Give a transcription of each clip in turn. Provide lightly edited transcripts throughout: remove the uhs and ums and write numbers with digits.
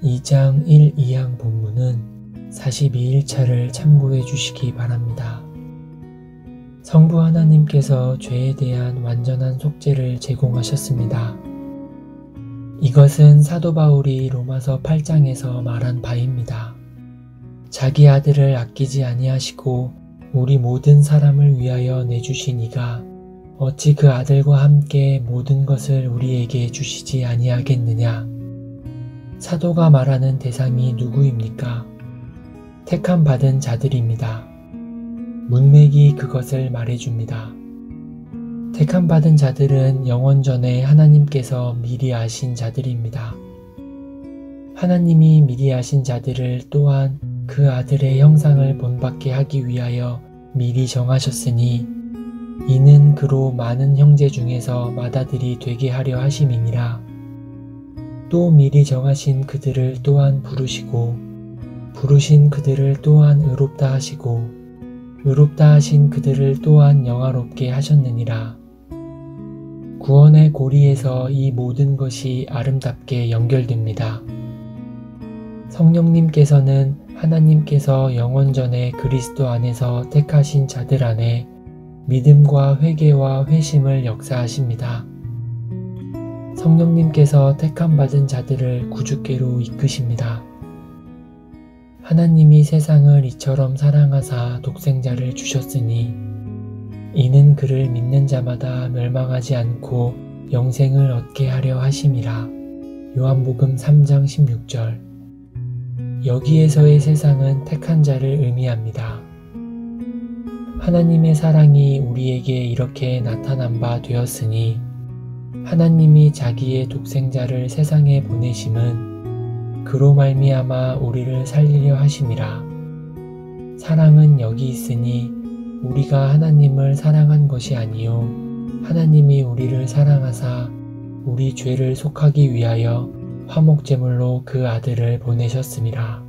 (2장 1, 2항) 본문은 42일차를 참고해 주시기 바랍니다. 성부 하나님께서 죄에 대한 완전한 속죄를 제공하셨습니다. 이것은 사도 바울이 로마서 8장에서 말한 바입니다. 자기 아들을 아끼지 아니하시고 우리 모든 사람을 위하여 내주신 이가 어찌 그 아들과 함께 모든 것을 우리에게 주시지 아니하겠느냐. 사도가 말하는 대상이 누구입니까? 택함 받은 자들입니다. 문맥이 그것을 말해줍니다. 택함 받은 자들은 영원전에 하나님께서 미리 아신 자들입니다. 하나님이 미리 아신 자들을 또한 그 아들의 형상을 본받게 하기 위하여 미리 정하셨으니 이는 그로 많은 형제 중에서 맏아들이 되게 하려 하심이니라. 또 미리 정하신 그들을 또한 부르시고 부르신 그들을 또한 의롭다 하시고 의롭다 하신 그들을 또한 영화롭게 하셨느니라. 구원의 고리에서 이 모든 것이 아름답게 연결됩니다. 성령님께서는 하나님께서 영원전에 그리스도 안에서 택하신 자들 안에 믿음과 회개와 회심을 역사하십니다. 성령님께서 택함받은 자들을 구주께로 이끄십니다. 하나님이 세상을 이처럼 사랑하사 독생자를 주셨으니 이는 그를 믿는 자마다 멸망하지 않고 영생을 얻게 하려 하심이라. 요한복음 3장 16절. 여기에서의 세상은 택한 자를 의미합니다. 하나님의 사랑이 우리에게 이렇게 나타난 바 되었으니 하나님이 자기의 독생자를 세상에 보내심은 그로 말미암아 우리를 살리려 하심이라. 사랑은 여기 있으니 우리가 하나님을 사랑한 것이 아니요 하나님이 우리를 사랑하사 우리 죄를 속하기 위하여 화목제물로 그 아들을 보내셨음이라.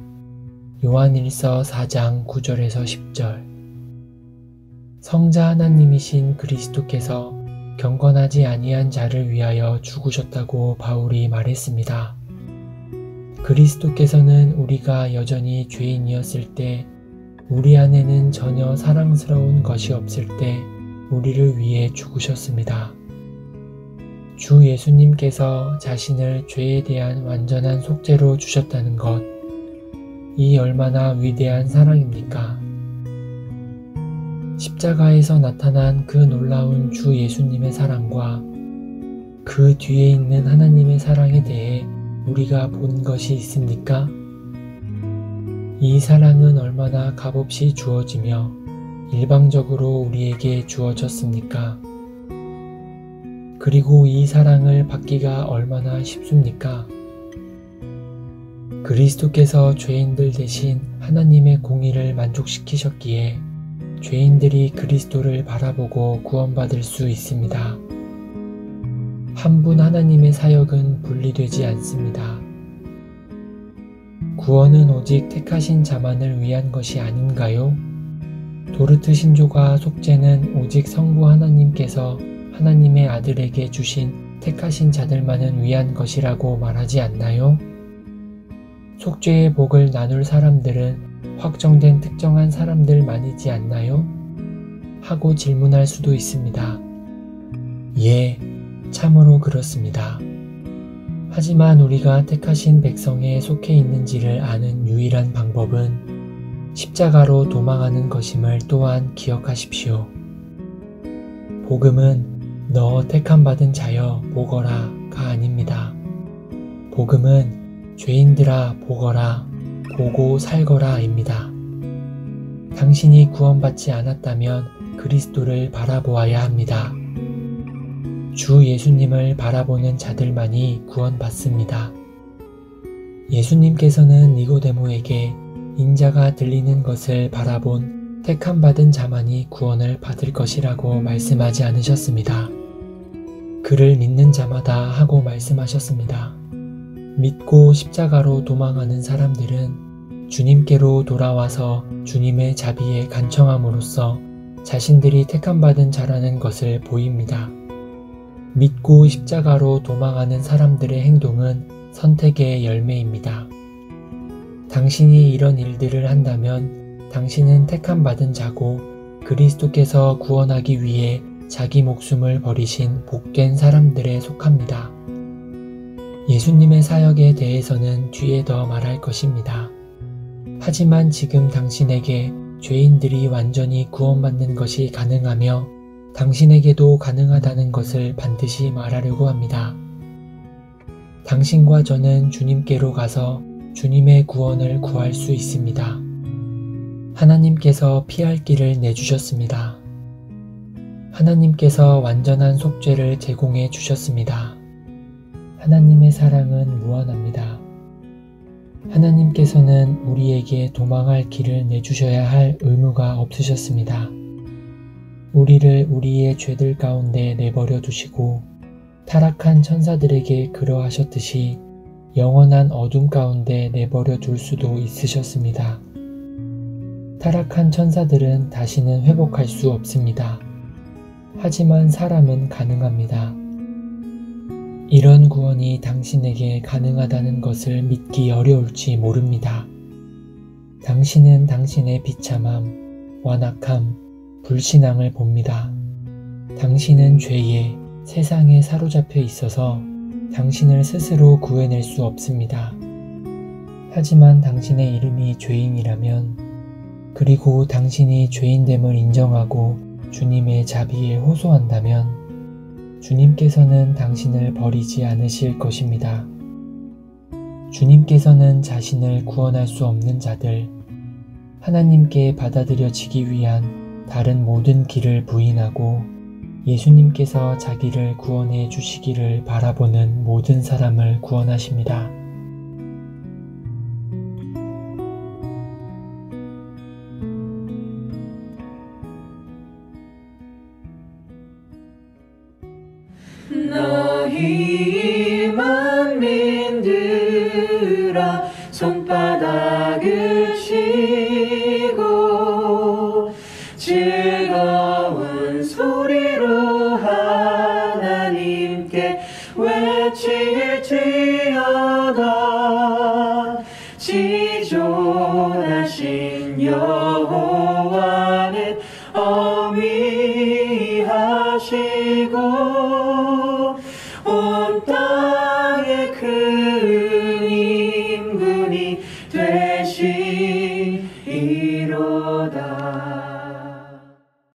요한일서 4장 9절에서 10절. 성자 하나님이신 그리스도께서 경건하지 아니한 자를 위하여 죽으셨다고 바울이 말했습니다. 그리스도께서는 우리가 여전히 죄인이었을 때, 우리 안에는 전혀 사랑스러운 것이 없을 때 우리를 위해 죽으셨습니다. 주 예수님께서 자신을 죄에 대한 완전한 속죄로 주셨다는 것, 이 얼마나 위대한 사랑입니까? 십자가에서 나타난 그 놀라운 주 예수님의 사랑과 그 뒤에 있는 하나님의 사랑에 대해 우리가 본 것이 있습니까? 이 사랑은 얼마나 값없이 주어지며 일방적으로 우리에게 주어졌습니까? 그리고 이 사랑을 받기가 얼마나 쉽습니까? 그리스도께서 죄인들 대신 하나님의 공의를 만족시키셨기에 죄인들이 그리스도를 바라보고 구원받을 수 있습니다. 한 분 하나님의 사역은 분리되지 않습니다. 구원은 오직 택하신 자만을 위한 것이 아닌가요? 도르트 신조가 속죄는 오직 성부 하나님께서 하나님의 아들에게 주신 택하신 자들만을 위한 것이라고 말하지 않나요? 속죄의 복을 나눌 사람들은 확정된 특정한 사람들만이지 않나요? 하고 질문할 수도 있습니다. 예, 참으로 그렇습니다. 하지만 우리가 택하신 백성에 속해 있는지를 아는 유일한 방법은 십자가로 도망하는 것임을 또한 기억하십시오. 복음은 너 택함받은 자여 보거라가 아닙니다. 복음은 죄인들아 보거라, 보고 살거라입니다. 당신이 구원받지 않았다면 그리스도를 바라보아야 합니다. 주 예수님을 바라보는 자들만이 구원받습니다. 예수님께서는 니고데모에게 인자가 들리는 것을 바라본 택함받은 자만이 구원을 받을 것이라고 말씀하지 않으셨습니다. 그를 믿는 자마다 하고 말씀하셨습니다. 믿고 십자가로 도망하는 사람들은 주님께로 돌아와서 주님의 자비에 간청함으로써 자신들이 택함받은 자라는 것을 보입니다. 믿고 십자가로 도망하는 사람들의 행동은 선택의 열매입니다. 당신이 이런 일들을 한다면 당신은 택함받은 자고 그리스도께서 구원하기 위해 자기 목숨을 버리신 복된 사람들에 속합니다. 예수님의 사역에 대해서는 뒤에 더 말할 것입니다. 하지만 지금 당신에게 죄인들이 완전히 구원받는 것이 가능하며 당신에게도 가능하다는 것을 반드시 말하려고 합니다. 당신과 저는 주님께로 가서 주님의 구원을 구할 수 있습니다. 하나님께서 피할 길을 내주셨습니다. 하나님께서 완전한 속죄를 제공해 주셨습니다. 하나님의 사랑은 무한합니다. 하나님께서는 우리에게 도망할 길을 내주셔야 할 의무가 없으셨습니다. 우리를 우리의 죄들 가운데 내버려 두시고 타락한 천사들에게 그러하셨듯이 영원한 어둠 가운데 내버려 둘 수도 있으셨습니다. 타락한 천사들은 다시는 회복할 수 없습니다. 하지만 사람은 가능합니다. 이런 구원이 당신에게 가능하다는 것을 믿기 어려울지 모릅니다. 당신은 당신의 비참함, 완악함, 불신앙을 봅니다. 당신은 죄에, 세상에 사로잡혀 있어서 당신을 스스로 구해낼 수 없습니다. 하지만 당신의 이름이 죄인이라면, 그리고 당신이 죄인됨을 인정하고 주님의 자비에 호소한다면 주님께서는 당신을 버리지 않으실 것입니다. 주님께서는 자신을 구원할 수 없는 자들, 하나님께 받아들여지기 위한 다른 모든 길을 부인하고 예수님께서 자기를 구원해 주시기를 바라보는 모든 사람을 구원하십니다. 너희 만민들아 손바닥을 치고 즐거운 소리로 하나님께 외칠지어다. 지존하신 여호와는 어미하시고 온 땅에 큰 임금이 되시리로다.